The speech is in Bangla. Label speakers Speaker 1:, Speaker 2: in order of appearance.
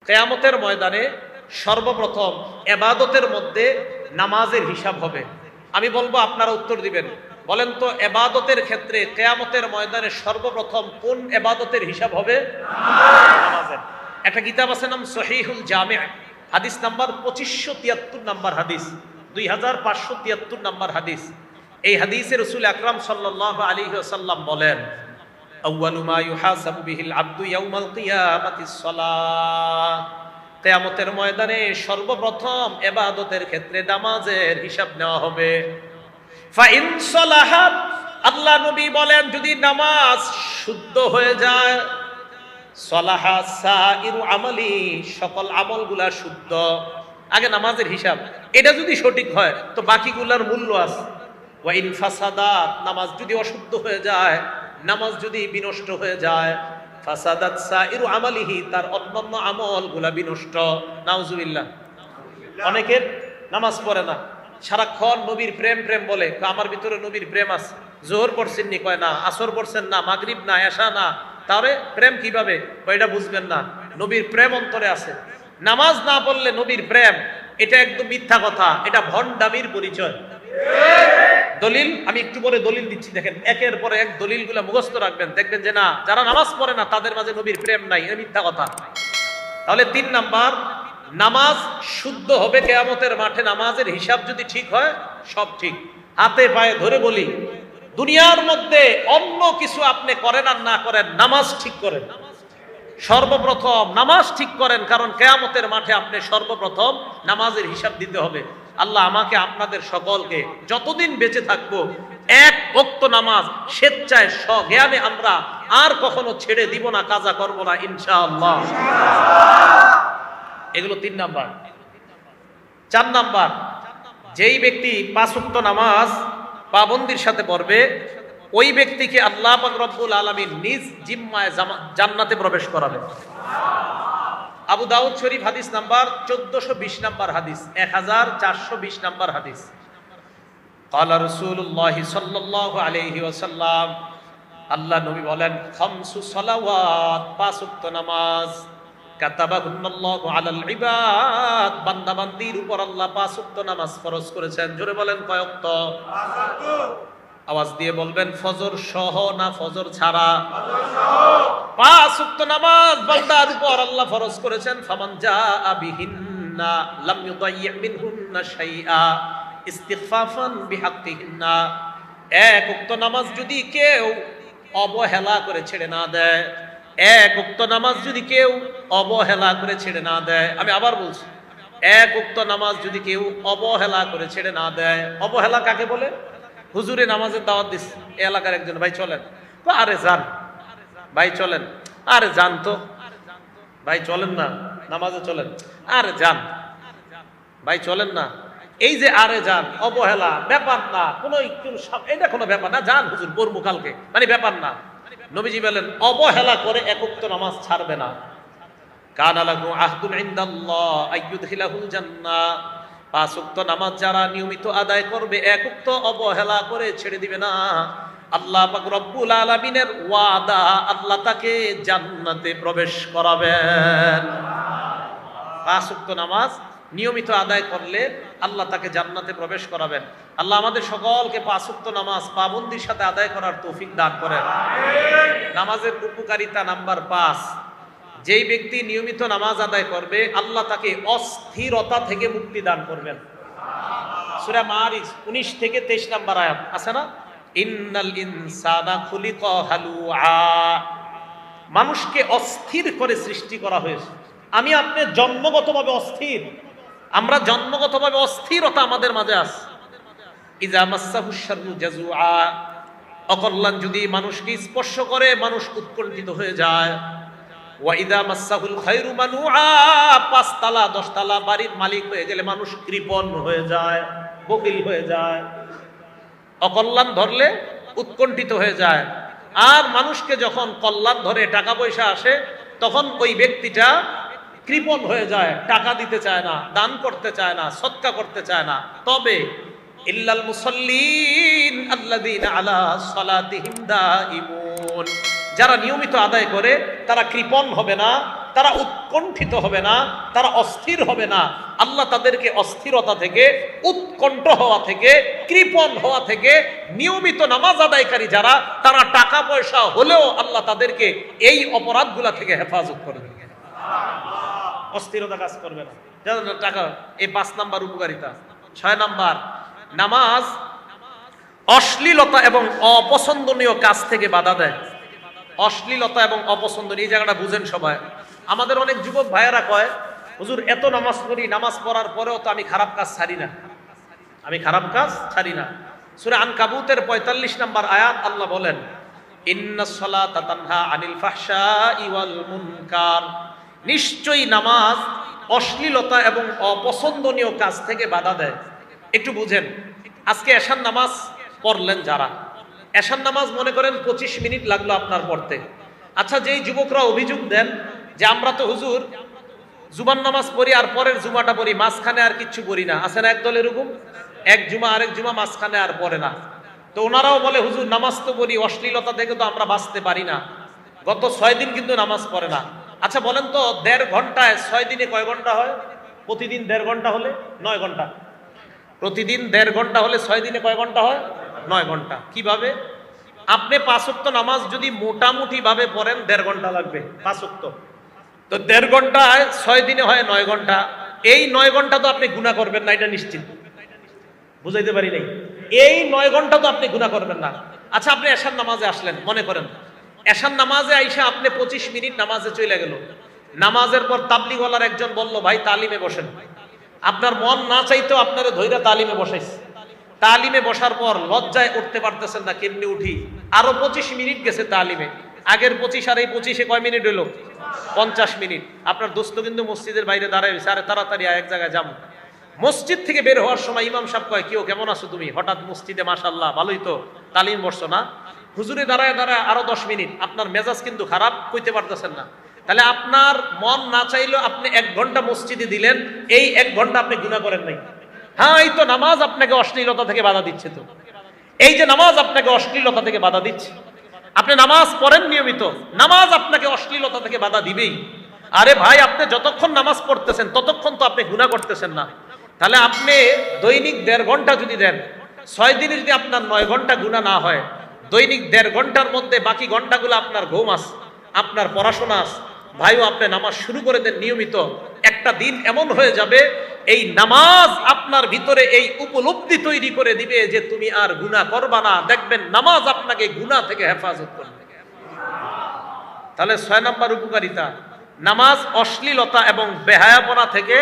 Speaker 1: কিয়ামতের ময়দানে সর্বপ্রথম ইবাদতের মধ্যে নামাজের হিসাব হবে। আমি বলবো, আপনারা উত্তর দিবেন। বলেন তো, ইবাদতের ক্ষেত্রে কিয়ামতের ময়দানে সর্বপ্রথম কোন ইবাদতের হিসাব হবে? নামাজের। একটা কিতাব আছে, নাম সহিহুল জামি', হাদিস নাম্বার 2573 নাম্বার হাদিস, 2573 নাম্বার হাদিস। এই হাদিসে রাসূল আকরাম সাল্লাল্লাহু আলাইহি ওয়াসাল্লাম বলেন, আউয়ালু মা ইউহাসাবু বিহিল আবদু ইয়াউমাল কিয়ামাতিস সালাহ। কিয়ামতের ময়দানে সর্বপ্রথম ইবাদতের ক্ষেত্রে নামাজের হিসাব নেওয়া হবে। ফা ইন সালাহাত, আল্লাহ নবী বলেন, যদি নামাজ শুদ্ধ হয়ে যায়, সালাহা সাইরু আমালি, সকল আমলগুলা শুদ্ধ। আগে নামাজের হিসাব, এটা যদি সঠিক হয় তো বাকিগুলার মূল্য আছে। ওয়া ইন ফাসাদাত, নামাজ যদি অশুদ্ধ হয়ে যায়, নামাজ যদি বিনষ্ট হয়ে যায়, ফাসাদাত সাইরু আমালিহি, তার অন্যান্য আমলগুলা বিনষ্ট। নাউজুবিল্লাহ। অনেকের নামাজ পড়ে না, সারাক্ষণ নবীর প্রেম প্রেম বলে। আমার ভিতরে নবীর প্রেম আছে। জোহর পড়ছেন নি? কয় না। আসর পড়ছেন না, মাগরিব না, এশা না। তাহলে প্রেম কিভাবে? এটা বুঝবেন না। নবীর প্রেম অন্তরে আছে। নামাজ না পড়লে নবীর প্রেম, এটা একদম মিথ্যা কথা, এটা ভণ্ডামির পরিচয়। দলিল আমি একটু পরে দলিল দিচ্ছি, দেখেন একের পরে এক দলিলগুলো মুখস্থ রাখবেন, দেখবেন যে না, যারা নামাজ পড়ে না তাদের মাঝে নবীর প্রেম নাই, এটা মিথ্যা কথা। তাহলে 3 নাম্বার, নামাজ শুদ্ধ হবে কিয়ামতের মাঠে। নামাজের হিসাব যদি ঠিক হয়, সব ঠিক। হাতে পায়ে ধরে বলি, দুনিয়ার মধ্যে অন্য কিছু আপনি করেন আর না করেন, নামাজ ঠিক করেন। সর্বপ্রথম নামাজ ঠিক করেন, কারণ কিয়ামতের মাঠে আপনি সর্বপ্রথম নামাজের হিসাব দিতে হবে। আল্লাহ আমাকে আপনাদের সকলকে যতদিন বেঁচে থাকবো, এক ওয়াক্ত নামাজ স্বেচ্ছায় স্বজ্ঞানে আমরা আর কখনো ছেড়ে দিব না, কাজা করব না, ইনশাআল্লাহ। এগুলো 3 নাম্বার। 4 নাম্বার, যেই ব্যক্তি 5 ওয়াক্ত নামাজ পাবন্দির সাথে পড়বে, ওই ব্যক্তিকে আল্লাহ পাক রব্বুল আলামিন নিজ জিম্মায় জান্নাতে প্রবেশ করাবে। আবু দাউদ শরীফ হাদিস নাম্বার 1420 নাম্বার হাদিস, 1420 নাম্বার হাদিস। ক্বালা রাসূলুল্লাহ সাল্লাল্লাহু আলাইহি ওয়াসাল্লাম, আল্লাহ নবী বলেন, খামসু সালাওয়াত, 5 ওয়াক্ত নামাজ, কাতাবাহুন্নাল্লাহু আলাল ইবাদ, বান্দা বান্দির উপর আল্লাহ 5 ওয়াক্ত নামাজ ফরজ করেছেন। জোরে বলেন, কয় ওয়াক্ত? 5 ওয়াক্ত। আওয়াজ দিয়ে বলবেন, ফজর সহ না ফজর ছাড়া? ফজর সহ। 5 ওয়াক্ত নামাজ বান্দার উপর আল্লাহ ফরজ করেছেন। ফামান জাআ বিহিন্না লাম ইউদাইয়্যি মিনহুন্না শাইআ ইস্তিগফাফান বিহাক্কিহিন্না। 1 ওয়াক্ত নামাজ যদি কেউ অবহেলা করে ছেড়ে না দেয়, 1 ওয়াক্ত নামাজ যদি কেউ অবহেলা করে ছেড়ে না দেয়, আমি আবার বলছি, 1 ওয়াক্ত নামাজ যদি কেউ অবহেলা করে ছেড়ে না দেয়। অবহেলা কাকে বলে? হুজুরে নামাজের দাওয়াত দিস, এই এলাকার একজন ভাই চলেন, আরে যান ভাই চলেন, আরে যান তো ভাই, চলেন না নামাজে চলেন, আরে যান ভাই চলেন না। এই যে আরে যান, অবহেলা, ব্যাপার না, এটা কোনো ব্যাপার না, যান হুজুর পড়বো কালকে, মানে ব্যাপার না। নবীজি বলেন, অবহেলা করে 1 ওয়াক্ত নামাজ ছাড়বে না। কানা লাহু আহদুন ইনদাল্লাহ আইয়ুদখিলাহুল জান্নাহ। 5 ওয়াক্ত নামাজ যারা নিয়মিত আদায় করবে, 1 ওয়াক্ত অবহেলা করে ছেড়ে দিবে না, আল্লাহ পাক রব্বুল আলামিনের ওয়াদা, আল্লাহ তাকে জান্নাতে প্রবেশ করাবেন। 5 ওয়াক্ত নামাজ নিয়মিত আদায় করলে আল্লাহ তাকে জান্নাতে প্রবেশ করাবেন। আল্লাহ আমাদের সকলকে 5 ওয়াক্ত নামাজ পাবন্দির সাথে আদায় করার তৌফিক দান করেন। নামাজের উপকারিতা নাম্বার 5, যেই ব্যক্তি নিয়মিত নামাজ আদায় করবে, আল্লাহ তাকে অস্থিরতা থেকে মুক্তি দান করবেন। সূরা মারিজ 19 থেকে 23 নাম্বার আয়াত আছে না, ইন্নাল ইনসানা খুলিকা হালুআ, মানুষকে অস্থির করে সৃষ্টি করা হয়েছে। আমি আপনি জন্মগতভাবে অস্থির, আমরা জন্মগতভাবে অস্থিরতা আমাদের মাঝে আছে। ইযা মাসসাহুশ শাররু জাযুআ, অকল্যাণ যদি মানুষকে স্পর্শ করে, মানুষ উৎকণ্ঠিত হয়ে যায়। ওয়া ইযা মাসসাহুল খায়রু মানুআ, 5 তালা 10 তালা বাড়ির মালিক হয়ে গেলে মানুষ কৃপণ হয়ে যায়, বকিল হয়ে যায়। অকল্যাণ ধরলে উৎকণ্ঠিত হয়ে যায়। আর মানুষকে যখন কল্যাণ ধরে, টাকা পয়সা আসে, তখন ওই ব্যক্তিটা কৃপণ হয়ে যায়, টাকা দিতে চায় না, দান করতে চায় না, সদকা করতে চায় না। তবে ইল্লাল মুসাল্লিন আল্লাযীনা আলা সালাতিহিম দাঈমুন, যারা নিয়মিত আদায় করে তারা কৃপণ হবে না, তারা উৎকণ্ঠিত হবে না, তারা অস্থির হবে না। আল্লাহ তাদেরকে অস্থিরতা থেকে, উৎকণ্ঠ হওয়া থেকে, কৃপণ হওয়া থেকে, নিয়মিত নামাজ আদায়কারী যারা, তারা টাকা পয়সা হলেও আল্লাহ তাদেরকে এই অপরাধগুলা থেকে হেফাজত করবে, অস্থিরতা কাজ করবে না। টাকা, এই 5 নাম্বার উপকারিতা। 6 নাম্বার, নামাজ অশ্লীলতা এবং অপছন্দনীয় কাজ থেকে বাধা দেয়। অশ্লীলতা এবং অপছন্দনীয়, এই জায়গাটা বুঝেন সবাই। আমাদের অনেক যুবক ভাইয়েরা কয়, হুজুর এত নামাজ পড়ি, নামাজ পড়ার পরেও তো আমি খারাপ কাজ ছাড়ি না, আমি খারাপ কাজ ছাড়ি না। সূরা আনকাবুতের 45 নম্বর আয়াত আল্লাহ বলেন, ইন্নাস সালাতা তানহা আনিল ফাহশাই ওয়াল মুনকার, নিশ্চয়ই নামাজ অশ্লীলতা এবং অপছন্দনীয় কাজ থেকে বাধা দেয়। একটু বুঝেন, আজকে এশার নামাজ পড়লেন যারা, এশার নামাজ মনে করেন 25 মিনিট লাগলো আপনার পড়তে। আচ্ছা, যেই যুবকরা অভিযোগ দেন যে আমরা তো হুজুর জুমার নামাজ পড়ি আর পরের জুমাটা পড়ি, মাঝখানে আর কিচ্ছু পড়ি না, আছে না একদল এরকম, এক জুমা আরেক জুমা মাঝখানে আর পড়ে না, তো ওনারাও বলে হুজুর নামাজ তো পড়ি, অশ্লীলতা থেকে তো আমরা বাঁচতে পারি না, গত 6 দিন কিন্তু নামাজ পড়ে না। আচ্ছা বলেন তো, 1.5 ঘন্টায় 6 দিনে কয় ঘন্টা হয়? প্রতিদিন 1.5 ঘন্টা হলে 9 ঘন্টা। প্রতিদিন 1.5 ঘন্টা হলে 6 দিনে কয় ঘন্টা হয়? 9 ঘন্টা। কিভাবে? আপনি 5 ওয়াক্ত নামাজ যদি মোটামুটি ভাবে পড়েন 1.5 ঘন্টা লাগবে 5 ওয়াক্ত, তো 1.5 ঘন্টায় 6 দিনে হয় 9 ঘন্টা। এই 9 ঘন্টা তো আপনি গুনাহ করবেন না, এটা নিশ্চিত। বুঝাইতে পারি নাই? এই 9 ঘন্টা তো আপনি গুনাহ করবেন না। আচ্ছা, আপনি এশার নামাজে আসলেন, মনে করেন এশার নামাজে আইসা আপনি 25 মিনিট নামাজে চলে গেল। নামাজের পর তাবলিগওয়ালার একজন বলল, ভাই তালিমে বসেন। আপনার মন না চাইতেও আপনারে ধইরা তালিমে বসাইছে। তালিমে বসার পর লজ্জায় উঠতে পারতেছেন না, কেমনে উঠি? আরো 25 মিনিট গেছে তালিমে, আগের 25 আর এই 25-এ কয় মিনিট হইল? 50 মিনিট। আপনার দোস্ত কিন্তু মসজিদের বাইরে দাঁড়ায় রয়েছে, আরে তাড়াতাড়ি এক জায়গায় যাবো। মসজিদ থেকে বের হওয়ার সময় ইমাম সাহেব কয়, কেউ কেমন আছো তুমি? হঠাৎ মসজিদে, মাশাআল্লাহ ভালোই তো, তালিম বসছো না? হুজুরে দাঁড়ায় দাঁড়ায় আরো 10 মিনিট। আপনার মেজাজ কিন্তু খারাপ, কইতে পারতেছেন না। তাহলে আপনার মন না চাইলেও আপনি 1 ঘন্টা মসজিদে দিলেন, এই 1 ঘন্টা আপনি গুনাহ করেন নাই। হ্যাঁ, এই তো নামাজ আপনাকে অশ্লীলতা থেকে বাধা দিচ্ছে। তো এই যে নামাজ আপনাকে অশ্লীলতা থেকে বাধা দিচ্ছে, আপনি নামাজ পড়েন নিয়মিত, নামাজ আপনাকে অশ্লীলতা থেকে বাধা দিবেই। আরে ভাই, আপনি যতক্ষণ নামাজ পড়তেছেন ততক্ষণ তো আপনি গুনাহ করতেছেন না। তাহলে আপনি দৈনিক 1.5 ঘন্টা যদি দেন, 6 দিনে যদি আপনার 9 ঘন্টা গুনাহ না হয়, দৈনিক 1.5 ঘন্টার মধ্যে বাকি ঘন্টাগুলো আপনার ঘুম আছে, আপনার পড়াশোনা আছে। ভাইও আপনি নামাজ শুরু করে দেন নিয়মিত, একটা দিন এমন হয়ে যাবে এই নামাজ আপনার ভিতরে এই উপলব্ধি তৈরি করে দিবে যে তুমি আর গুনাহ করবা না। দেখবেন নামাজ আপনাকে গুনাহ থেকে হেফাজত করবে। তাহলে 6 নাম্বার উপকারিতা, নামাজ অশ্লীলতা এবং বেহায়াপনা থেকে